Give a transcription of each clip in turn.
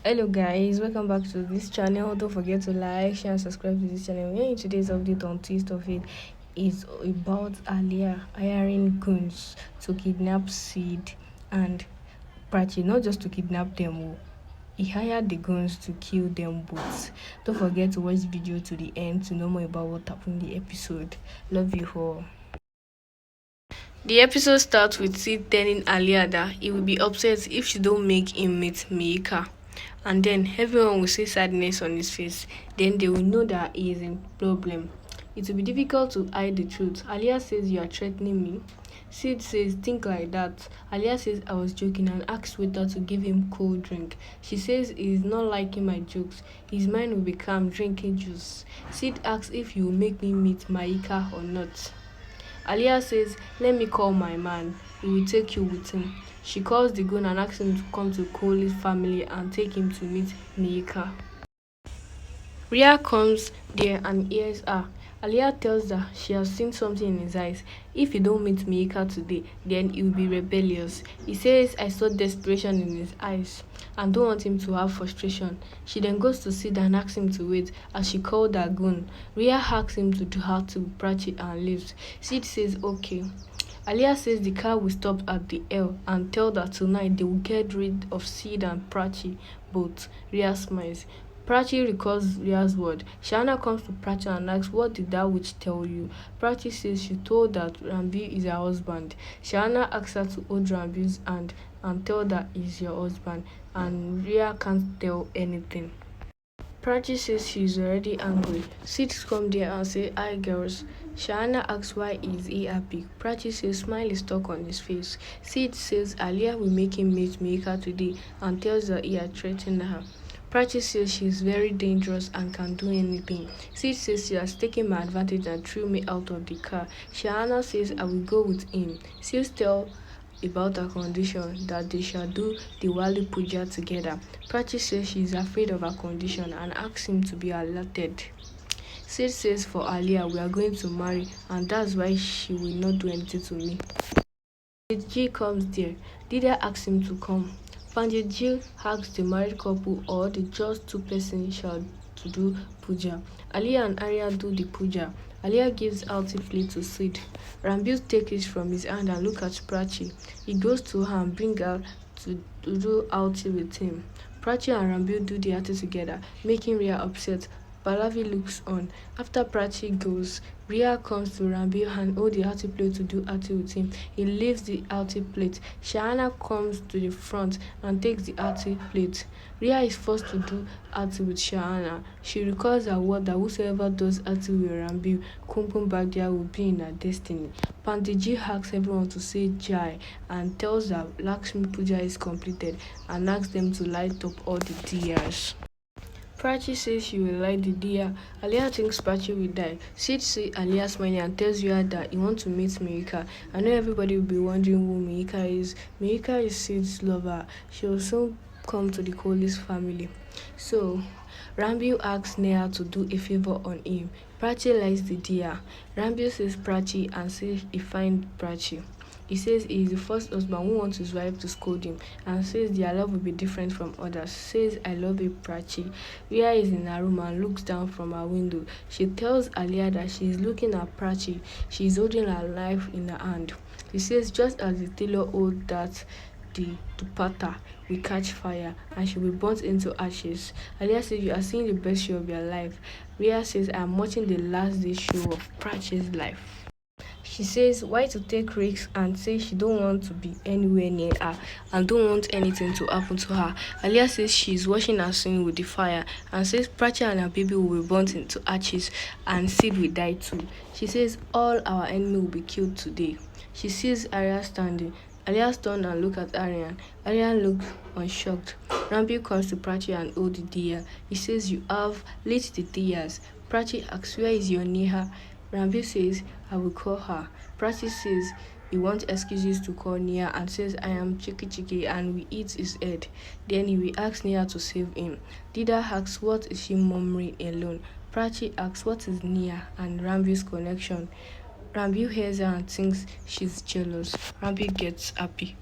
Hello guys, welcome back to this channel. Don't forget to like, share and subscribe to this channel. Here in today's update on Twist of It is about Aliya hiring goons to kidnap Sid and Prachi. Not just to kidnap them, he hired the goons to kill them both. Don't forget to watch the video to the end to know more about what happened in the episode. Love you all. The episode starts with Sid telling Aliya that he will be upset if she don't make him meet Mika. And then everyone will see sadness on his face. Then they will know that he is in problem. It will be difficult to hide the truth. Aliya says, "You are threatening me." Sid says, "Think like that." Aliya says, "I was joking," and asks waiter to give him cold drink. She says he is not liking my jokes. His mind will be calm drinking juice. Sid asks if he will make me meet Maika or not. Aliya says, "Let me call my man. He will take you with him." She calls the goon and asks him to come to Cole's family and take him to meet Nika. Ria comes there and hears her. Aliya tells her she has seen something in his eyes. If you don't meet Mika today, then he will be rebellious. He says, "I saw desperation in his eyes and don't want him to have frustration." She then goes to Sid and asks him to wait as she called her goon. Ria asks him to do her to prachi and leaves. Sid says okay. Aliya says the car will stop at the L and tell that tonight they will get rid of Sid and Prachi both. Ria smiles. Prachi recalls Ria's word. Shana comes to Prachi and asks, "What did that witch tell you?" Prachi says she told that Rambi is her husband. Shana asks her to hold Rambi's hand and tell that he's your husband, and Ria can't tell anything. Prachi says she is already angry. Sid come there and say, "Hi girls." Shana asks why is he happy. Prachi says smile is stuck on his face. Sid says Aliya will make him meet Mika today and tells her he had threatened her. Prachi says she is very dangerous and can do anything. Sid says she has taken my advantage and threw me out of the car. Shana says I will go with him. Sid tells about her condition that they shall do the Wali Puja together. Prachi says she is afraid of her condition and asks him to be alerted. Sid says for Aliya we are going to marry and that's why she will not do anything to me. G comes there. Dida asks him to come. Pandit Ji asks the married couple or the just two persons shall to do puja. Aliya and Arya do the puja. Aliya gives Alti plate to Sid. Rambil takes it from his hand and look at Prachi. He goes to her and brings her to do Alti with him. Prachi and Rambil do the Alti together, making Ria upset. Pallavi looks on. After Prachi goes, Ria comes to Rambil and holds the Alti plate to do Alti with him. He leaves the Alti plate. Shahana comes to the front and takes the Alti plate. Ria is forced to do Alti with Shahana. She recalls her word that whosoever does Alti with Rambil, Kumpum Bagdia will be in her destiny. Pandiji asks everyone to say Jai and tells that Lakshmi Puja is completed and asks them to light up all the diyas. Prachi says she will light the diya. Aliya thinks Prachi will die. Sid sees Aliya smiling and tells Ria that he wants to meet Mika. I know everybody will be wondering who Mika is. Mika is Sid's lover. She will soon come to the Kohli's family. So, Rambil asks Neha to do a favor on him. Prachi lights the diya. Rambil says Prachi and says he finds Prachi. He says he is the first husband who wants his wife to scold him and says their love will be different from others. Says, "I love you, Prachi." Ria is in her room and looks down from her window. She tells Aliya that she is looking at Prachi. She is holding her knife in her hand. She says just as the tailor holds that, the dupatta will catch fire and she will burn into ashes. Aliya says, "You are seeing the best show of your life." Ria says, "I am watching the last day show of Prachi's life." She says why to take risks and says she don't want to be anywhere near her and don't want anything to happen to her. Aliya says she is watching her swing with the fire and says Prachi and her baby will be burnt into ashes and Sid will die too. She says all our enemy will be killed today. She sees Arya standing. Aliya turns and looks at Aryan. Aryan looks unshocked. Rambi comes to Prachi and holds the diya. He says you have lit the diyas. Prachi asks where is your Neha? Rambi says, I will call her. Prachi says he wants excuses to call Nia and says, I am Chiki and we eat his head. Then he will ask Nia to save him. Dida asks what is she murmuring alone. Prachi asks what is Nia and Rambi's connection. Rambi hears her and thinks she's jealous. Rambi gets happy.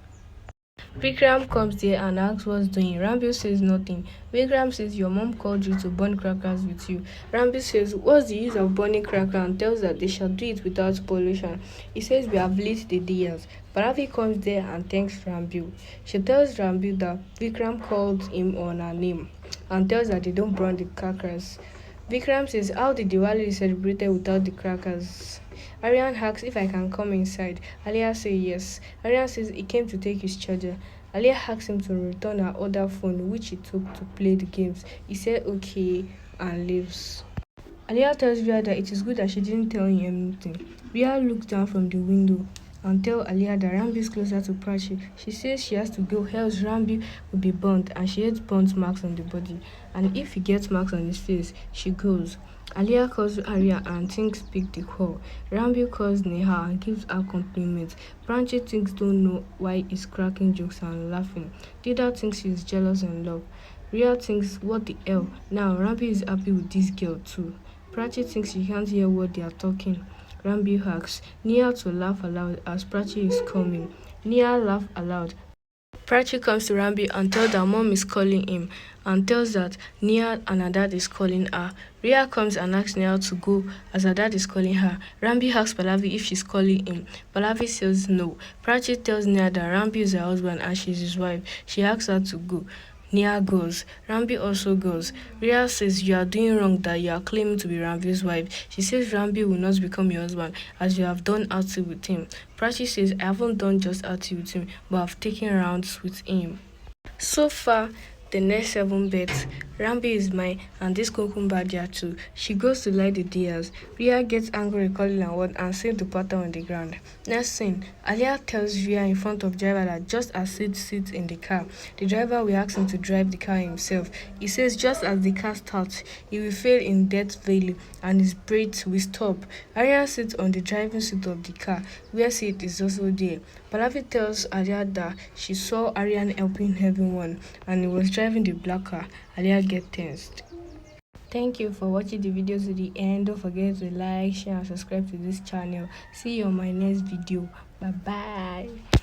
Vikram comes there and asks what's doing. Rambi says nothing. Vikram says your mom called you to burn crackers with you. Rambi says what's the use of burning cracker and tells that they shall do it without pollution. He says we have lit the diyas. Pallavi comes there and thanks Rambi. She tells Rambi that Vikram called him on her name and tells that they don't burn the crackers. Vikram says how the Diwali is celebrated without the crackers. Aryan asks if I can come inside. Aliya says yes. Aryan says he came to take his charger. Aliya asks him to return her other phone which he took to play the games. He said okay and leaves. Aliya tells Ria that it is good that she didn't tell him anything. Ria looks down from the window and tells Aliya that Rambi is closer to Prachi. She says she has to go else Rambi will be burnt and she hates burnt marks on the body. And if he gets marks on his face, she goes. Aliya calls Arya and thinks pick the call. Rambi calls Neha and gives her compliments. Prachi thinks don't know why he's cracking jokes and laughing. Dida thinks she's jealous and love. Ria thinks what the hell. Now Rambi is happy with this girl too. Prachi thinks she can't hear what they are talking. Rambi asks Nia to laugh aloud as Prachi is coming. Nia laughs aloud. Prachi comes to Rambi and tells that mom is calling him and tells that Nia and her dad is calling her. Ria comes and asks Nia to go as her dad is calling her. Rambi asks Pallavi if she's calling him. Pallavi says no. Prachi tells Nia that Rambi is her husband and she's his wife. She asks her to go. Nia goes. Rambi also goes. Ria says you are doing wrong that you are claiming to be Rambi's wife. She says Rambi will not become your husband as you have done outing with him. Prachi says I haven't done just outing with him but I've taken rounds with him. So far, the next 7 bets, Rambi is mine and this Kokumbadia too. She goes to light the diyas. Ria gets angry calling her word and sees the pattern on the ground. Next scene, Aliya tells Ria in front of driver that just as Sid sits in the car, the driver will ask him to drive the car himself. He says just as the car starts, he will fail in Death Valley and his brakes will stop. Arya sits on the driving seat of the car, where Sid is also there. Pallavi tells Aliya that she saw Aryan helping everyone and he was driving the black car. Aliya gets tensed. Thank you for watching the video to the end. Don't forget to like, share and subscribe to this channel. See you on my next video. Bye bye.